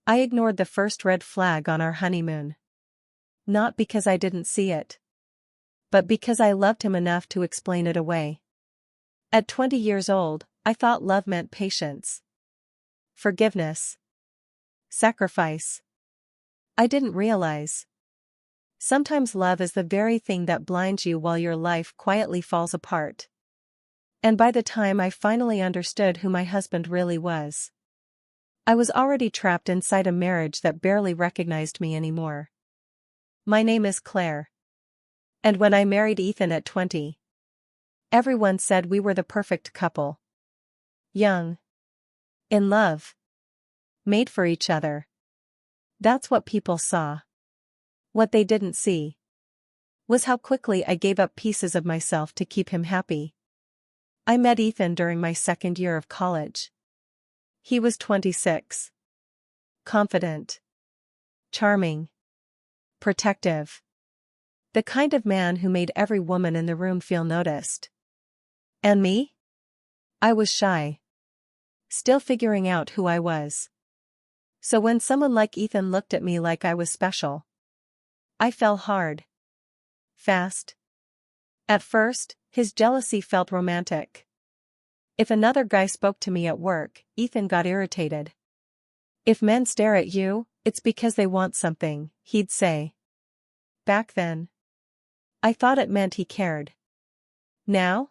I ignored the first red flag on our honeymoon. Not because I didn't see it, but because I loved him enough to explain it away. At 20 years old, I thought love meant patience, forgiveness, sacrifice. I didn't realize. Sometimes love is the very thing that blinds you while your life quietly falls apart. And by the time I finally understood who my husband really was, I was already trapped inside a marriage that barely recognized me anymore. My name is Claire. And when I married Ethan at 20, everyone said we were the perfect couple. Young. In love. Made for each other. That's what people saw. What they didn't see was how quickly I gave up pieces of myself to keep him happy. I met Ethan during my second year of college. He was 26. Confident. Charming. Protective. The kind of man who made every woman in the room feel noticed. And me? I was shy. Still figuring out who I was. So when someone like Ethan looked at me like I was special, I fell hard. Fast. At first, his jealousy felt romantic. If another guy spoke to me at work, Ethan got irritated. If men stare at you, it's because they want something, he'd say. Back then, I thought it meant he cared. Now?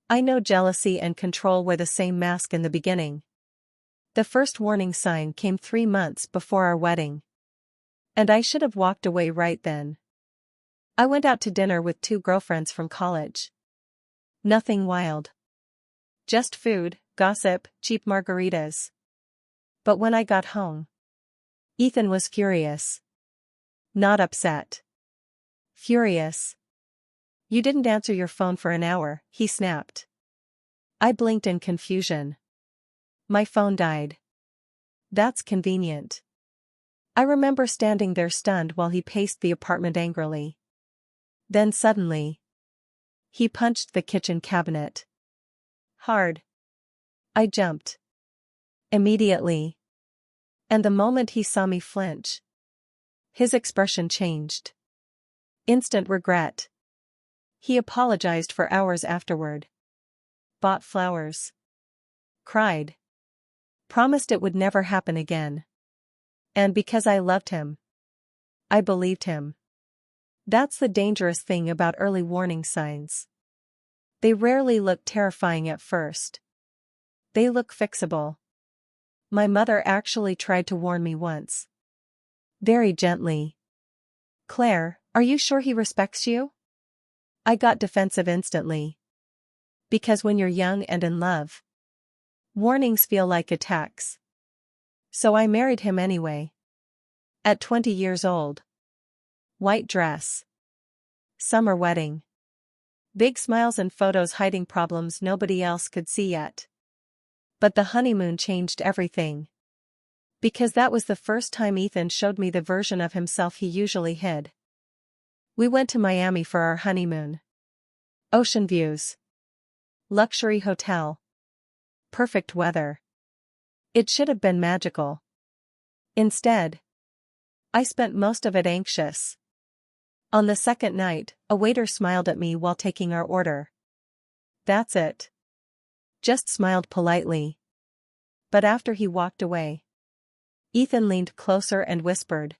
I know jealousy and control were the same mask in the beginning. The first warning sign came 3 months before our wedding. And I should have walked away right then. I went out to dinner with 2 girlfriends from college. Nothing wild. Just food, gossip, cheap margaritas. But when I got home, Ethan was furious. Not upset. Furious. You didn't answer your phone for an hour, he snapped. I blinked in confusion. My phone died. That's convenient. I remember standing there stunned while he paced the apartment angrily. Then suddenly, he punched the kitchen cabinet. Hard. I jumped. Immediately. And the moment he saw me flinch, his expression changed. Instant regret. He apologized for hours afterward. Bought flowers. Cried. Promised it would never happen again. And because I loved him, I believed him. That's the dangerous thing about early warning signs. They rarely look terrifying at first. They look fixable. My mother actually tried to warn me once. Very gently. Claire, are you sure he respects you? I got defensive instantly. Because when you're young and in love, warnings feel like attacks. So I married him anyway. At 20 years old. White dress. Summer wedding. Big smiles and photos hiding problems nobody else could see yet. But the honeymoon changed everything. Because that was the first time Ethan showed me the version of himself he usually hid. We went to Miami for our honeymoon. Ocean views. Luxury hotel. Perfect weather. It should have been magical. Instead, I spent most of it anxious. On the second night, a waiter smiled at me while taking our order. That's it. Just smiled politely. But after he walked away, Ethan leaned closer and whispered.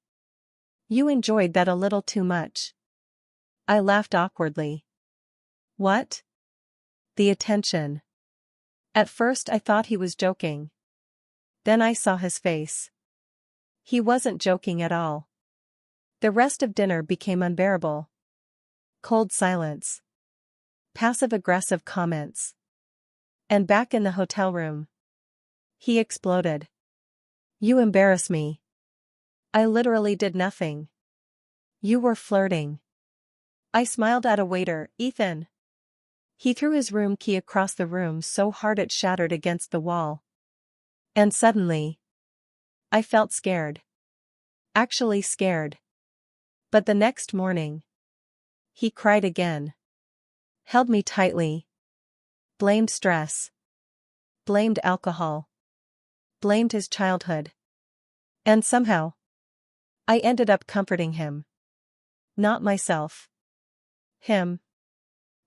You enjoyed that a little too much. I laughed awkwardly. What? The attention. At first I thought he was joking. Then I saw his face. He wasn't joking at all. The rest of dinner became unbearable. Cold silence. Passive-aggressive comments. And back in the hotel room, he exploded. You embarrass me. I literally did nothing. You were flirting. I smiled at a waiter, Ethan. He threw his room key across the room so hard it shattered against the wall. And suddenly, I felt scared. Actually scared. But the next morning, he cried again. Held me tightly. Blamed stress. Blamed alcohol. Blamed his childhood. And somehow, I ended up comforting him. Not myself. Him.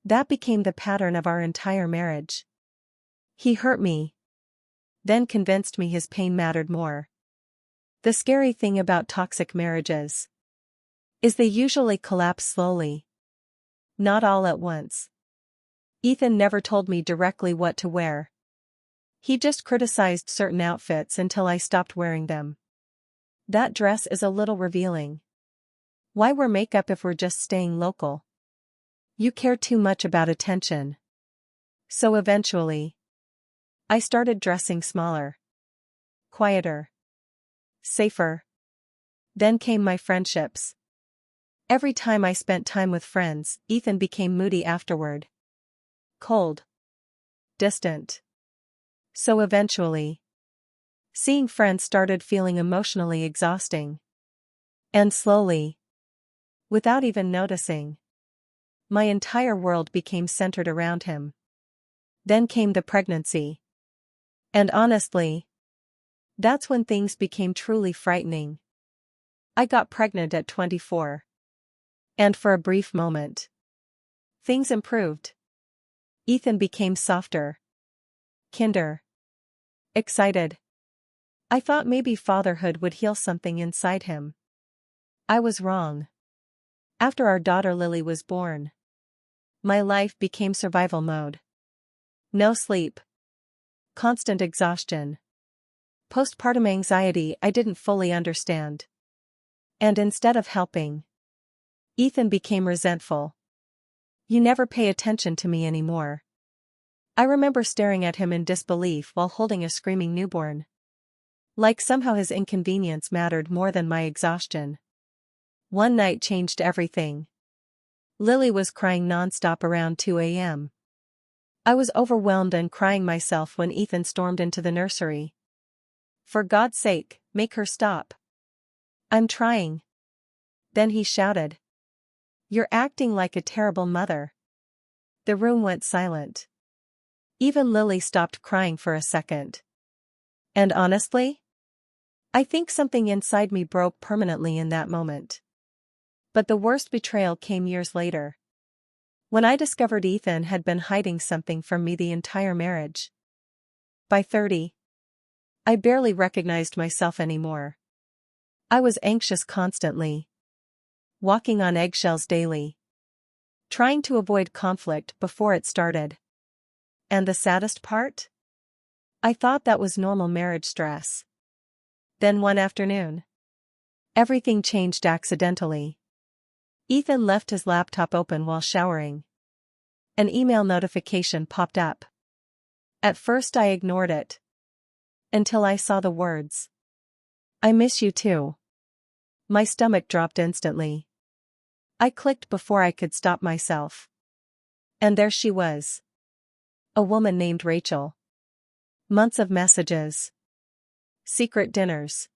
That became the pattern of our entire marriage. He hurt me, then convinced me his pain mattered more. The scary thing about toxic marriages is they usually collapse slowly. Not all at once. Ethan never told me directly what to wear. He just criticized certain outfits until I stopped wearing them. That dress is a little revealing. Why wear makeup if we're just staying local? You care too much about attention. So eventually, I started dressing smaller. Quieter. Safer. Then came my friendships. Every time I spent time with friends, Ethan became moody afterward. Cold. Distant. So eventually, seeing friends started feeling emotionally exhausting. And slowly, without even noticing, my entire world became centered around him. Then came the pregnancy. And honestly, that's when things became truly frightening. I got pregnant at 24. And for a brief moment, things improved. Ethan became softer. Kinder. Excited. I thought maybe fatherhood would heal something inside him. I was wrong. After our daughter Lily was born, my life became survival mode. No sleep. Constant exhaustion. Postpartum anxiety I didn't fully understand. And instead of helping, Ethan became resentful. You never pay attention to me anymore. I remember staring at him in disbelief while holding a screaming newborn. Like somehow his inconvenience mattered more than my exhaustion. One night changed everything. Lily was crying nonstop around 2 a.m. I was overwhelmed and crying myself when Ethan stormed into the nursery. For God's sake, make her stop. I'm trying. Then he shouted. You're acting like a terrible mother. The room went silent. Even Lily stopped crying for a second. And honestly, I think something inside me broke permanently in that moment. But the worst betrayal came years later. When I discovered Ethan had been hiding something from me the entire marriage. By 30, I barely recognized myself anymore. I was anxious constantly. Walking on eggshells daily. Trying to avoid conflict before it started. And the saddest part? I thought that was normal marriage stress. Then one afternoon, everything changed accidentally. Ethan left his laptop open while showering. An email notification popped up. At first I ignored it. Until I saw the words. I miss you too. My stomach dropped instantly. I clicked before I could stop myself. And there she was. A woman named Rachel. Months of messages. Secret dinners.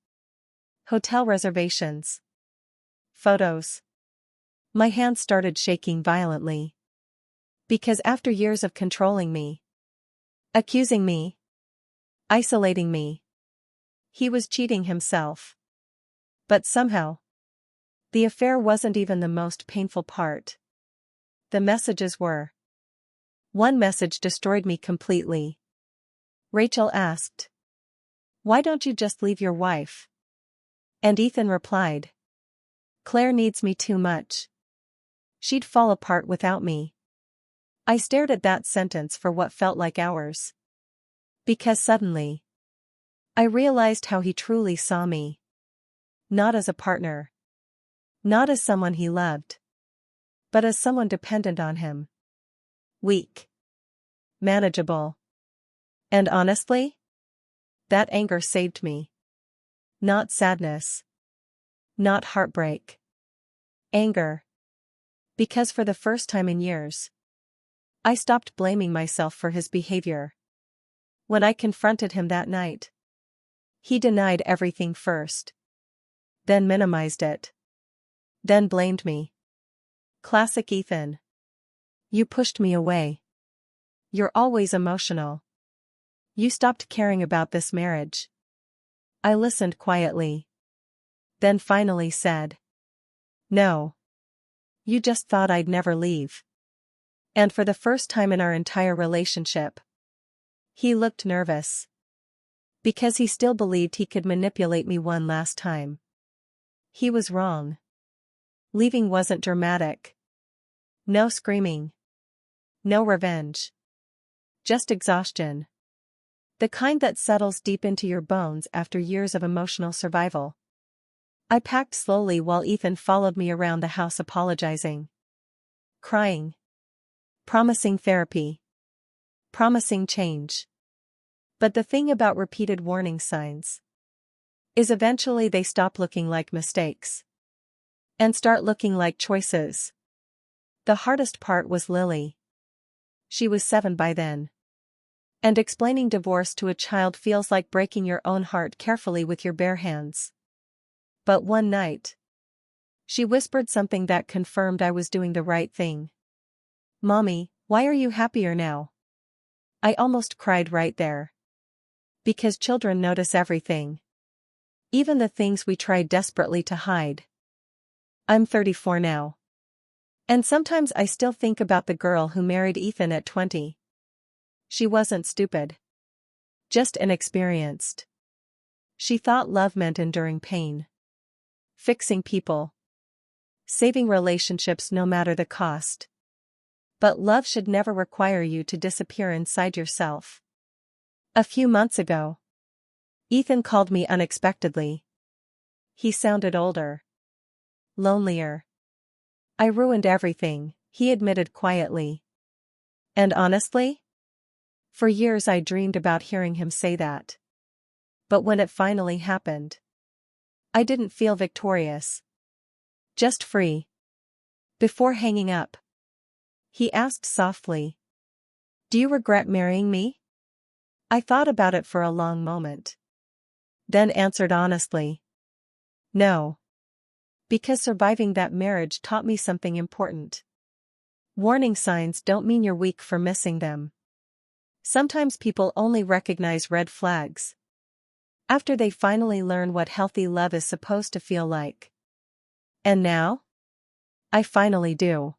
Hotel reservations. Photos. My hands started shaking violently. Because after years of controlling me, accusing me, isolating me, he was cheating himself. But somehow, the affair wasn't even the most painful part. The messages were. One message destroyed me completely. Rachel asked, why don't you just leave your wife? And Ethan replied, Claire needs me too much. She'd fall apart without me. I stared at that sentence for what felt like hours. Because suddenly, I realized how he truly saw me. Not as a partner. Not as someone he loved. But as someone dependent on him. Weak. Manageable. And honestly, that anger saved me. Not sadness. Not heartbreak. Anger. Because for the first time in years, I stopped blaming myself for his behavior. When I confronted him that night, he denied everything first. Then minimized it. Then blamed me. Classic Ethan. You pushed me away. You're always emotional. You stopped caring about this marriage. I listened quietly. Then finally said, "No. You just thought I'd never leave." And for the first time in our entire relationship, he looked nervous. Because he still believed he could manipulate me one last time. He was wrong. Leaving wasn't dramatic. No screaming. No revenge. Just exhaustion. The kind that settles deep into your bones after years of emotional survival. I packed slowly while Ethan followed me around the house apologizing. Crying. Promising therapy. Promising change. But the thing about repeated warning signs is eventually they stop looking like mistakes and start looking like choices. The hardest part was Lily. She was 7 by then. And explaining divorce to a child feels like breaking your own heart carefully with your bare hands. But one night, she whispered something that confirmed I was doing the right thing. "Mommy, why are you happier now?" I almost cried right there. Because children notice everything. Even the things we try desperately to hide. I'm 34 now. And sometimes I still think about the girl who married Ethan at 20. She wasn't stupid. Just inexperienced. She thought love meant enduring pain. Fixing people. Saving relationships no matter the cost. But love should never require you to disappear inside yourself. A few months ago, Ethan called me unexpectedly. He sounded older. Lonelier. I ruined everything, he admitted quietly. And honestly? For years I dreamed about hearing him say that. But when it finally happened, I didn't feel victorious. Just free. Before hanging up, he asked softly, "Do you regret marrying me?" I thought about it for a long moment. Then answered honestly, "No." Because surviving that marriage taught me something important. Warning signs don't mean you're weak for missing them. Sometimes people only recognize red flags after they finally learn what healthy love is supposed to feel like. And now? I finally do.